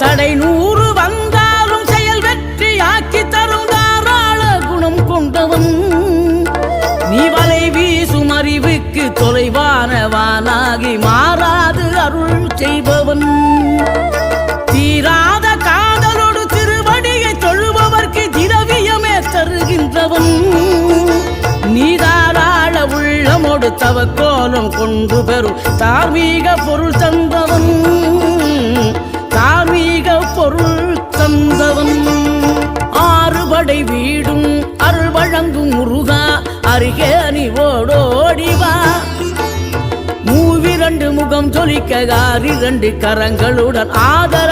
தடை 100 வந்தாலும் செயல் வெற்றி ஆக்கி தரும் தாராள குணம் கொண்டவன் நீ வலை வீசும் அறிவுக்கு தொலைவானவானாகி மாறாது அருள் செய்பவன் தீராத காதலோடு திருவடியை தொழுபவர்க்கு திரவியமே தருகின்றவன் நீ தாராள உள்ளமோடு தவக்கோலம் கொண்டு பெறும் தார்மீக பொருள் தந்தவன் தார்மீக பொருள் தந்தவன் ஆறுபடை வீடும் அருள் வழங்கும் முருகா அருகே நீ ஓடோடிவா மூவிரண்டு முகம் ஜொலிக்க 2 கரங்களுடன் ஆதர